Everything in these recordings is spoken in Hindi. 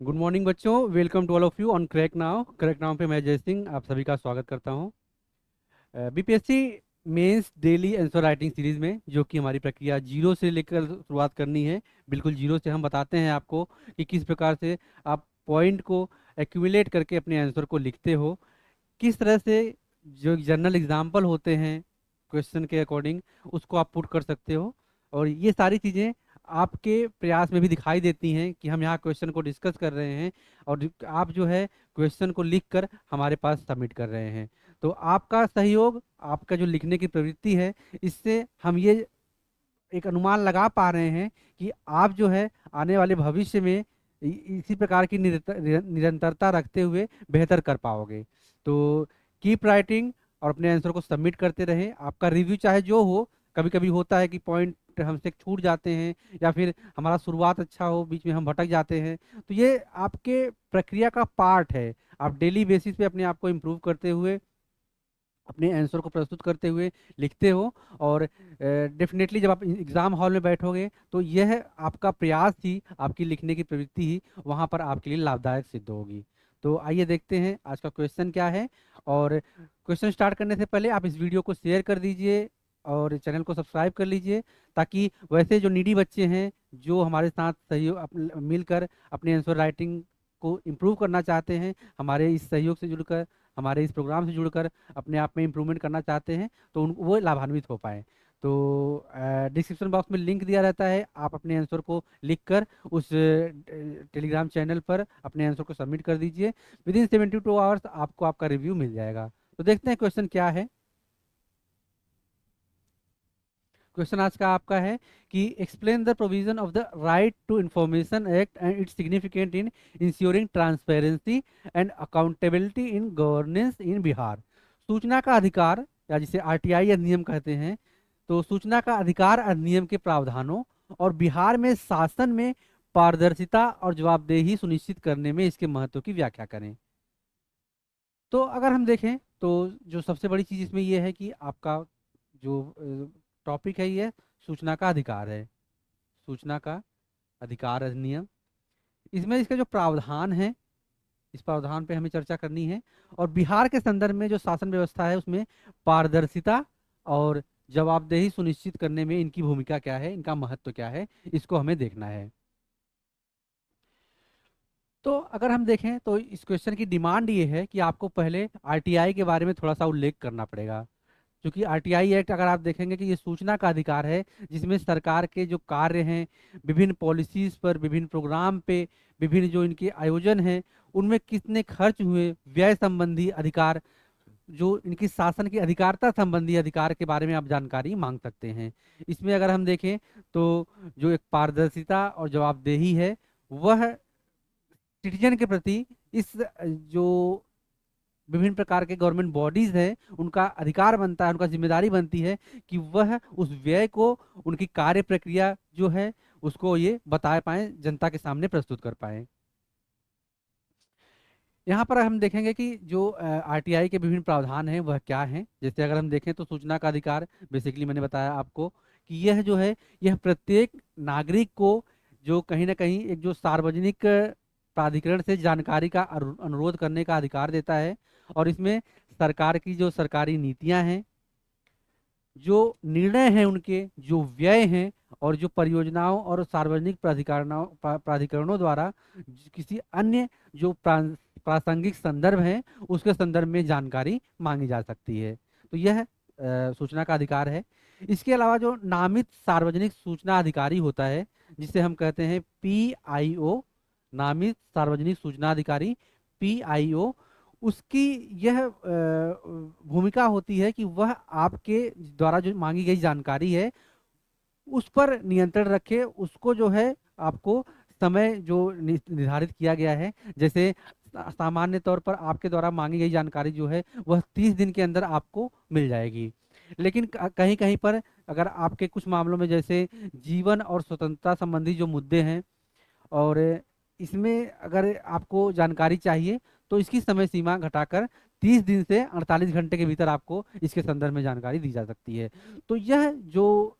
गुड मॉर्निंग बच्चों, welcome to all of you on crack now पे मैं जय सिंह आप सभी का स्वागत करता हूँ। BPSC mains daily answer writing series में, जो कि हमारी प्रक्रिया जीरो से लेकर शुरुआत करनी है। बिल्कुल जीरो से हम बताते हैं आपको कि किस प्रकार से आप पॉइंट को एक्यूमुलेट करके अपने आंसर को लिखते हो, किस तरह से जो जनरल एग्जाम्पल होते हैं क्वेश्चन के अकॉर्डिंग उसको आप पुट कर सकते हो। और ये सारी चीज़ें आपके प्रयास में भी दिखाई देती हैं कि हम यहाँ क्वेश्चन को डिस्कस कर रहे हैं और आप जो है क्वेश्चन को लिख कर हमारे पास सबमिट कर रहे हैं। तो आपका सहयोग, आपका जो लिखने की प्रवृत्ति है, इससे हम ये एक अनुमान लगा पा रहे हैं कि आप जो है आने वाले भविष्य में इसी प्रकार की निरंतरता रखते हुए बेहतर कर पाओगे। तो कीप राइटिंग और अपने आंसर को सबमिट करते रहें। आपका रिव्यू चाहे जो हो, कभी कभी होता है कि पॉइंट हमसे छूट जाते हैं या फिर हमारा शुरुआत अच्छा हो, बीच में हम भटक जाते हैं, तो ये आपके प्रक्रिया का पार्ट है। आप डेली बेसिस पे अपने आप को इम्प्रूव करते हुए, अपने आंसर को प्रस्तुत करते हुए लिखते हो। और डेफिनेटली जब आप एग्जाम हॉल में बैठोगे तो यह आपका प्रयास ही, आपकी लिखने की प्रवृत्ति ही वहाँ पर आपके लिए लाभदायक सिद्ध होगी। तो आइए देखते हैं आज का क्वेश्चन क्या है। और क्वेश्चन स्टार्ट करने से पहले आप इस वीडियो को शेयर कर दीजिए और चैनल को सब्सक्राइब कर लीजिए, ताकि वैसे जो नीडी बच्चे हैं जो हमारे साथ सहयोग मिलकर अपने आंसर राइटिंग को इम्प्रूव करना चाहते हैं, हमारे इस सहयोग से जुड़कर, हमारे इस प्रोग्राम से जुड़कर अपने आप में इम्प्रूवमेंट करना चाहते हैं, तो उन वो लाभान्वित हो पाए। तो डिस्क्रिप्शन बॉक्स में लिंक दिया रहता है, आप अपने आंसर को लिखकर उस टेलीग्राम चैनल पर अपने आंसर को सबमिट कर दीजिए। विद इन 72 आवर्स आपको आपका रिव्यू मिल जाएगा। तो देखते हैं क्वेश्चन क्या है। क्वेश्चन आज का आपका है कि explain the provision of the right to information act and its significant in ensuring transparency and accountability in governance in Bihar. सूचना का अधिकार, या जिसे आरटीआई अधिनियम कहते हैं, तो सूचना का अधिकार अधिनियम के प्रावधानों और बिहार में शासन में पारदर्शिता और जवाबदेही सुनिश्चित करने में इसके महत्व की व्याख्या करें। तो अगर हम देखें तो जो सबसे बड़ी चीज इसमें यह है कि आपका जो टॉपिक है, ये सूचना का अधिकार है। सूचना का अधिकार अधिनियम, इसमें इसके जो प्रावधान है, इस प्रावधान पे हमें चर्चा करनी है। और बिहार के संदर्भ में जो शासन व्यवस्था है उसमें पारदर्शिता और जवाबदेही सुनिश्चित करने में इनकी भूमिका क्या है, इनका महत्व क्या है, इसको हमें देखना है। तो अगर हम देखें तो इस क्वेश्चन की डिमांड ये है कि आपको पहले आरटीआई के बारे में थोड़ा सा उल्लेख करना पड़ेगा। क्योंकि आरटीआई एक्ट अगर आप देखेंगे कि ये सूचना का अधिकार है, जिसमें सरकार के जो कार्य हैं, विभिन्न पॉलिसीज पर, विभिन्न प्रोग्राम पे, विभिन्न जो इनके आयोजन हैं, उनमें कितने खर्च हुए, व्यय संबंधी अधिकार, जो इनकी शासन की अधिकारिता संबंधी अधिकार के बारे में आप जानकारी मांग सकते हैं। इसमें अगर हम देखें तो जो एक पारदर्शिता और जवाबदेही है, वह सिटीजन के प्रति इस जो विभिन्न प्रकार के गवर्नमेंट बॉडीज हैं उनका अधिकार बनता है, उनका जिम्मेदारी बनती है कि वह उस व्यय को, उनकी कार्य प्रक्रिया जो है उसको ये बता पाए, जनता के सामने प्रस्तुत कर पाए। यहाँ पर हम देखेंगे कि जो आरटीआई के विभिन्न प्रावधान हैं वह क्या हैं। जैसे अगर हम देखें तो सूचना का अधिकार, बेसिकली मैंने बताया आपको कि यह जो है, यह प्रत्येक नागरिक को जो कहीं ना कहीं एक जो सार्वजनिक प्राधिकरण से जानकारी का अनुरोध करने का अधिकार देता है। और इसमें सरकार की जो सरकारी नीतियां हैं, जो निर्णय हैं, उनके जो व्यय हैं, और जो परियोजनाओं और सार्वजनिक प्राधिकरणों द्वारा किसी अन्य जो प्रासंगिक संदर्भ हैं, उसके संदर्भ में जानकारी मांगी जा सकती है। तो यह सूचना का अधिकार है। इसके अलावा जो नामित सार्वजनिक सूचना अधिकारी होता है, जिसे हम कहते हैं पीआईओ, नामित सार्वजनिक सूचना अधिकारी, पीआईओ, उसकी यह भूमिका होती है कि वह आपके द्वारा जो मांगी गई जानकारी है उस पर नियंत्रण रखे, उसको जो है आपको समय जो निर्धारित किया गया है, जैसे सामान्य तौर पर आपके द्वारा मांगी गई जानकारी जो है वह 30 दिन के अंदर आपको मिल जाएगी। लेकिन कहीं कहीं पर अगर आपके कुछ मामलों में, जैसे जीवन और स्वतंत्रता संबंधी जो मुद्दे हैं, और इसमें अगर आपको जानकारी चाहिए तो इसकी समय सीमा घटाकर 30 दिन से 48 घंटे के भीतर आपको इसके संदर्भ में जानकारी दी जा सकती है। तो यह जो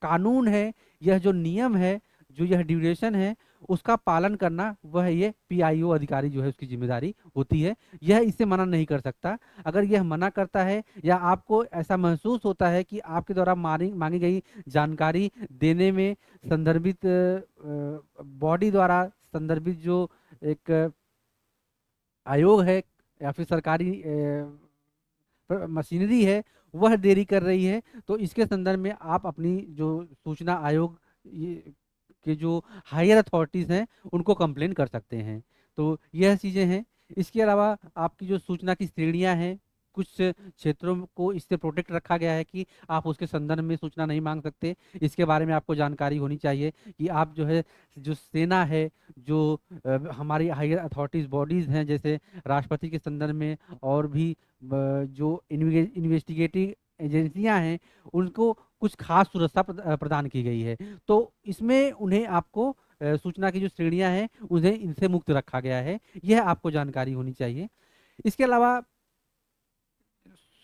कानून है, यह जो नियम है, जो यह ड्यूरेशन है, उसका पालन करना वह ये पीआईओ अधिकारी जो है उसकी जिम्मेदारी होती है। यह इसे मना नहीं कर सकता। अगर यह मना करता है या आपको ऐसा महसूस होता है कि आपके द्वारा मांगी मांगी गई जानकारी देने में संदर्भित बॉडी द्वारा संदर्भित जो एक आयोग है या फिर सरकारी मशीनरी है वह देरी कर रही है, तो इसके संदर्भ में आप अपनी जो सूचना आयोग के जो हायर अथॉरिटीज़ हैं उनको कंप्लेन कर सकते हैं। तो यह चीज़ें हैं। इसके अलावा आपकी जो सूचना की श्रेणियां हैं, कुछ क्षेत्रों को इससे प्रोटेक्ट रखा गया है कि आप उसके संदर्भ में सूचना नहीं मांग सकते। इसके बारे में आपको जानकारी होनी चाहिए कि आप जो है जो सेना है, जो हमारी हायर अथॉरिटीज़ बॉडीज़ हैं जैसे राष्ट्रपति के संदर्भ में, और भी जो इन्वेस्टिगेटिव एजेंसियां हैं उनको कुछ खास सुरक्षा प्रदान की गई है। तो इसमें उन्हें आपको सूचना की जो श्रेणियां हैं उन्हें इनसे मुक्त रखा गया है, यह आपको जानकारी होनी चाहिए। इसके अलावा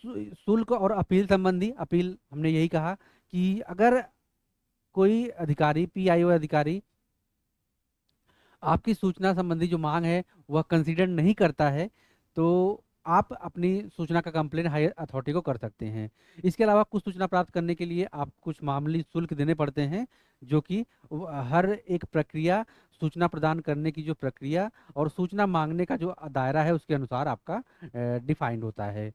शुल्क और अपील संबंधी, अपील हमने यही कहा कि अगर कोई अधिकारी पीआईओ अधिकारी आपकी सूचना संबंधी जो मांग है वह कंसीडर नहीं करता है, तो आप अपनी सूचना का कंप्लेन हायर अथॉरिटी को कर सकते हैं। इसके अलावा कुछ सूचना प्राप्त करने के लिए आप कुछ मामूली शुल्क देने पड़ते हैं, जो कि हर एक प्रक्रिया, सूचना प्रदान करने की जो प्रक्रिया और सूचना मांगने का जो दायरा है उसके अनुसार आपका डिफाइंड होता है।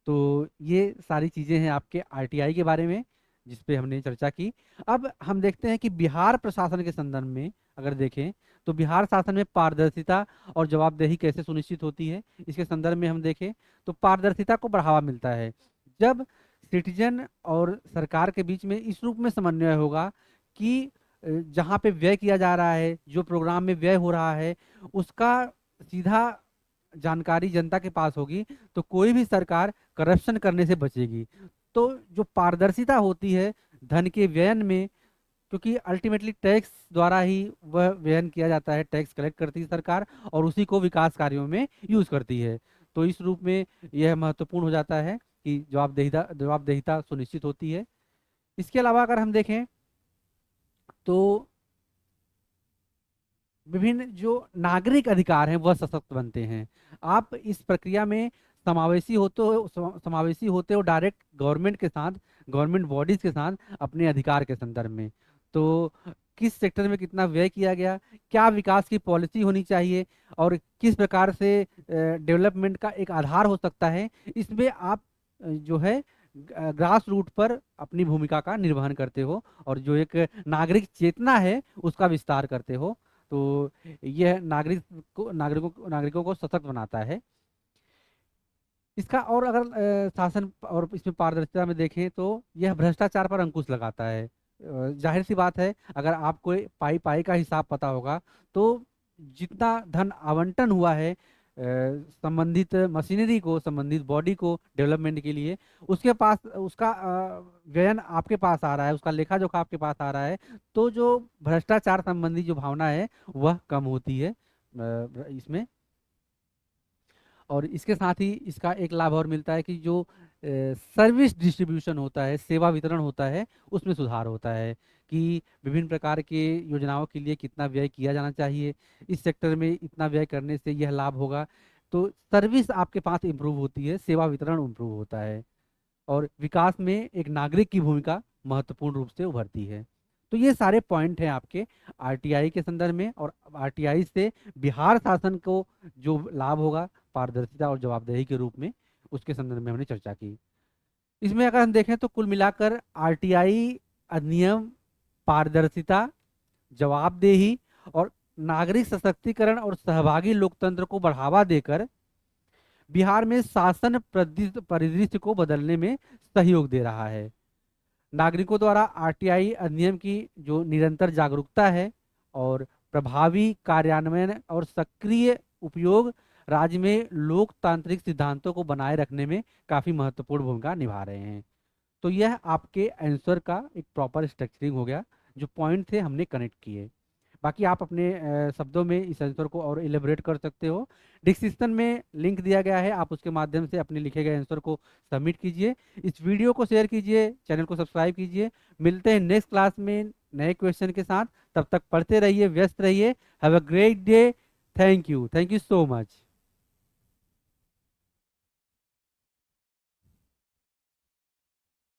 तो ये सारी चीज़ें हैं आपके आरटीआई के बारे में जिस पे हमने चर्चा की। अब हम देखते हैं कि बिहार प्रशासन के संदर्भ में अगर देखें तो बिहार शासन में पारदर्शिता और जवाबदेही कैसे सुनिश्चित होती है, इसके संदर्भ में हम देखें तो पारदर्शिता को बढ़ावा मिलता है जब सिटीजन और सरकार के बीच में इस रूप में समन्वय होगा कि जहाँ पे व्यय किया जा रहा है, जो प्रोग्राम में व्यय हो रहा है, उसका सीधा जानकारी जनता के पास होगी, तो कोई भी सरकार करप्शन करने से बचेगी। तो जो पारदर्शिता होती है धन के व्ययन में, क्योंकि अल्टीमेटली टैक्स द्वारा ही वह व्ययन किया जाता है, टैक्स कलेक्ट करती है सरकार और उसी को विकास कार्यों में यूज करती है। तो इस रूप में यह महत्वपूर्ण हो जाता है कि जवाबदेहिता सुनिश्चित होती है। इसके अलावा अगर हम देखें तो विभिन्न जो नागरिक अधिकार हैं वह सशक्त बनते हैं। आप इस प्रक्रिया में समावेशी होते हो डायरेक्ट गवर्नमेंट के साथ, गवर्नमेंट बॉडीज के साथ अपने अधिकार के संदर्भ में। तो किस सेक्टर में कितना व्यय किया गया, क्या विकास की पॉलिसी होनी चाहिए और किस प्रकार से डेवलपमेंट का एक आधार हो सकता है, इसमें आप जो है ग्रास रूट पर अपनी भूमिका का निर्वहन करते हो और जो एक नागरिक चेतना है उसका विस्तार करते हो। तो यह नागरिकों को सशक्त बनाता है। इसका और अगर शासन और इसमें पारदर्शिता में देखें तो यह भ्रष्टाचार पर अंकुश लगाता है। जाहिर सी बात है, अगर आपको पाई पाई का हिसाब पता होगा तो जितना धन आवंटन हुआ है संबंधित मशीनरी को, संबंधित बॉडी को डेवलपमेंट के लिए, उसके पास उसका व्ययन आपके पास आ रहा है, उसका लेखा जोखा आपके पास आ रहा है, तो जो भ्रष्टाचार संबंधी जो भावना है वह कम होती है इसमें। और इसके साथ ही इसका एक लाभ और मिलता है कि जो सर्विस डिस्ट्रीब्यूशन होता है, सेवा वितरण होता है, उसमें सुधार होता है कि विभिन्न प्रकार के योजनाओं के लिए कितना व्यय किया जाना चाहिए, इस सेक्टर में इतना व्यय करने से यह लाभ होगा। तो सर्विस आपके पास इम्प्रूव होती है, सेवा वितरण इम्प्रूव होता है और विकास में एक नागरिक की भूमिका महत्वपूर्ण रूप से उभरती है। तो ये सारे पॉइंट हैं आपके आरटीआई के संदर्भ में, और आरटीआई से बिहार शासन को जो लाभ होगा पारदर्शिता और जवाबदेही के रूप में, उसके संदर्भ में हमने चर्चा की। इसमें अगर हम देखें तो कुल मिलाकर आरटीआई अधिनियम पारदर्शिता, जवाबदेही और नागरिक सशक्तिकरण और सहभागी लोकतंत्र को बढ़ावा देकर बिहार में शासन परिदृश्य को बदलने में सहयोग दे रहा है। नागरिकों द्वारा आरटीआई अधिनियम की जो निरंतर जागरूकता है और प्रभावी कार्यान्वयन और सक्रिय उपयोग राज्य में लोकतांत्रिक सिद्धांतों को बनाए रखने में काफी महत्वपूर्ण भूमिका निभा रहे हैं। तो यह आपके आंसर का एक प्रॉपर स्ट्रक्चरिंग हो गया, जो पॉइंट थे हमने कनेक्ट किए। बाकी आप अपने शब्दों में इस आंसर को और एलिब्रेट कर सकते हो। डिस्क्रिप्शन में लिंक दिया गया है, आप उसके माध्यम से अपने लिखे गए आंसर को सबमिट कीजिए। इस वीडियो को शेयर कीजिए, चैनल को सब्सक्राइब कीजिए। मिलते हैं नेक्स्ट क्लास में नए क्वेश्चन के साथ। तब तक पढ़ते रहिए, व्यस्त रहिए। Have a great day. Thank you so much.